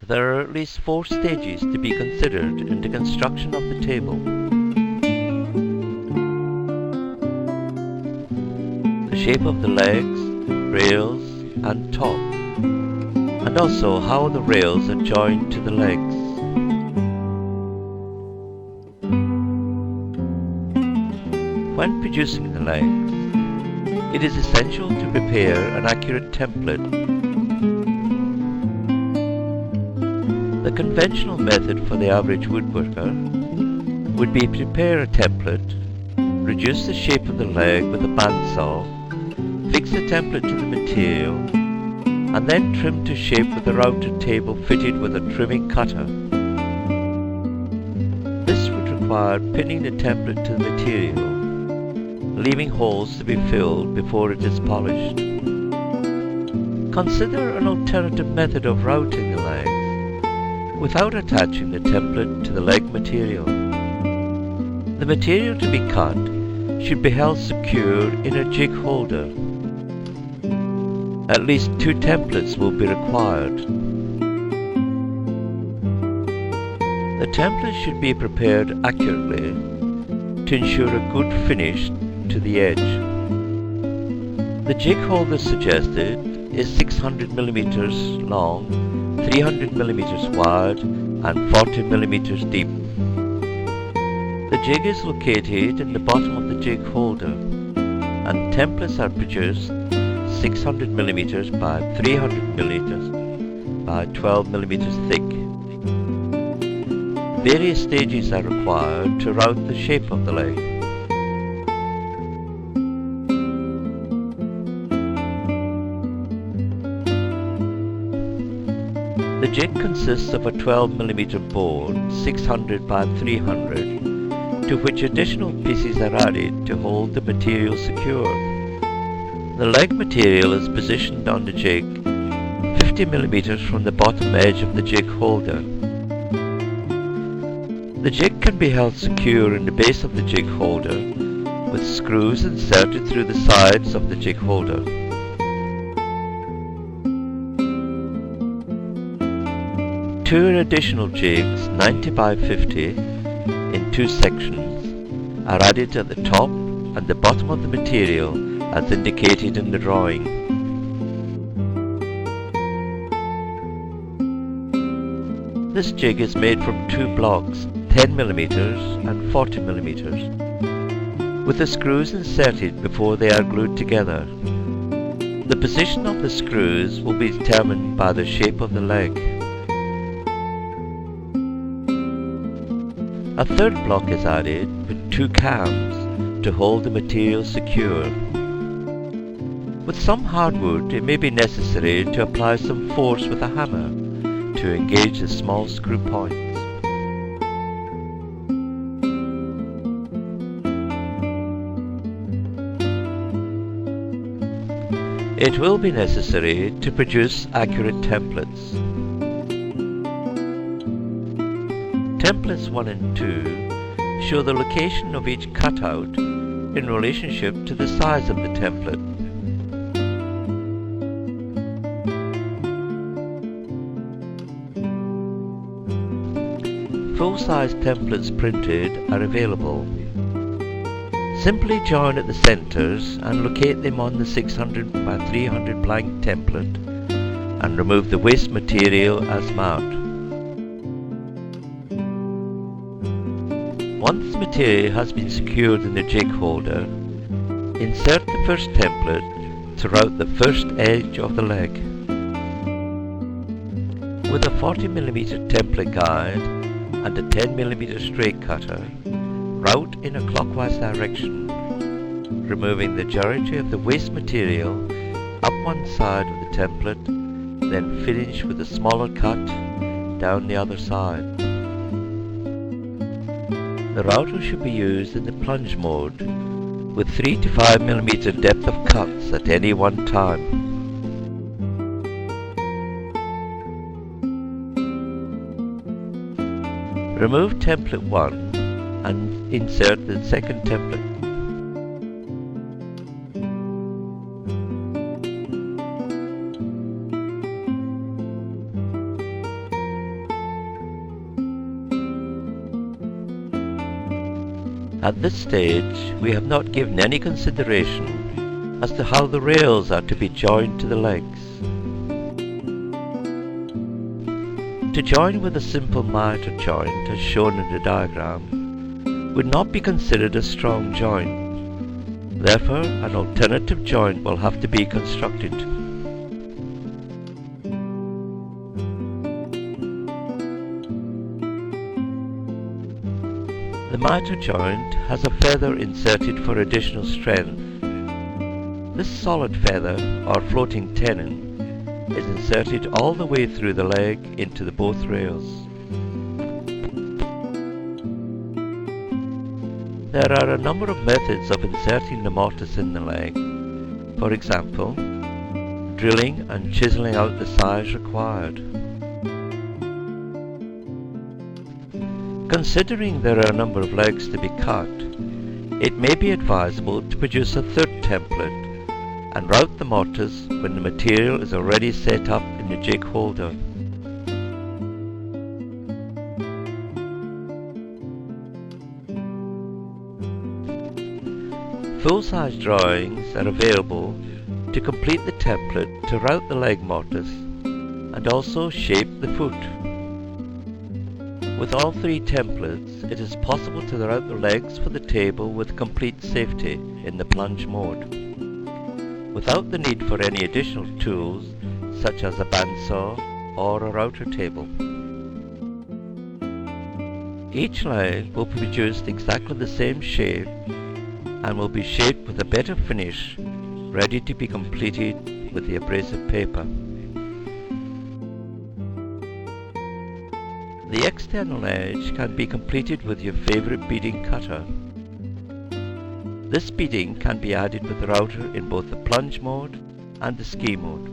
There are at least 4 stages to be considered in the construction of the table. The shape of the legs, rails and top, and also how the rails are joined to the legs. When producing the legs, it is essential to prepare an accurate template. The conventional method for the average woodworker would be to prepare a template, reduce the shape of the leg with a bandsaw, fix the template to the material, and then trim to shape with a routed table fitted with a trimming cutter. This would require pinning the template to the material, leaving holes to be filled before it is polished. Consider an alternative method of routing the legs without attaching the template to the leg material. The material to be cut should be held secure in a jig holder. At least 2 templates will be required. The template should be prepared accurately to ensure a good finish to the edge. The jig holder suggested is 600 mm long, 300 mm wide and 40 mm deep. The jig is located in the bottom of the jig holder, and templates are produced 600 mm by 300 mm by 12 mm thick. Various stages are required to route the shape of the leg. The jig consists of a 12 mm board, 600 by 300, to which additional pieces are added to hold the material secure. The leg material is positioned on the jig 50 mm from the bottom edge of the jig holder. The jig can be held secure in the base of the jig holder with screws inserted through the sides of the jig holder. 2 additional jigs, 90 by 50, in 2 sections, are added at the top and the bottom of the material as indicated in the drawing. This jig is made from 2 blocks, 10 mm and 40 mm, with the screws inserted before they are glued together. The position of the screws will be determined by the shape of the leg. A 3rd block is added with 2 cams to hold the material secure. With some hardwood, it may be necessary to apply some force with a hammer to engage the small screw points. It will be necessary to produce accurate templates. Templates 1 and 2 show the location of each cutout in relationship to the size of the template. Full-size templates printed are available. Simply join at the centers and locate them on the 600 by 300 blank template and remove the waste material as marked. Once the material has been secured in the jig holder, insert the first template throughout the first edge of the leg. With a 40 mm template guide and a 10 mm straight cutter, route in a clockwise direction, removing the majority of the waste material up one side of the template, then finish with a smaller cut down the other side. The router should be used in the plunge mode with 3 to 5 mm depth of cuts at any one time. Remove template 1 and insert the second template. At this stage, we have not given any consideration as to how the rails are to be joined to the legs. To join with a simple miter joint as shown in the diagram would not be considered a strong joint. Therefore, an alternative joint will have to be constructed. The miter joint has a feather inserted for additional strength. This solid feather, or floating tenon, is inserted all the way through the leg into the both rails. There are a number of methods of inserting the mortise in the leg. For example, drilling and chiseling out the size required. Considering there are a number of legs to be cut, it may be advisable to produce a third template and route the mortise when the material is already set up in the jig holder. Full-size drawings are available to complete the template to route the leg mortise and also shape the foot. With all three templates, it is possible to route the legs for the table with complete safety in the plunge mode, without the need for any additional tools such as a bandsaw or a router table. Each leg will be produced exactly the same shape and will be shaped with a better finish, ready to be completed with the abrasive paper. The external edge can be completed with your favorite beading cutter. This beading can be added with the router in both the plunge mode and the ski mode.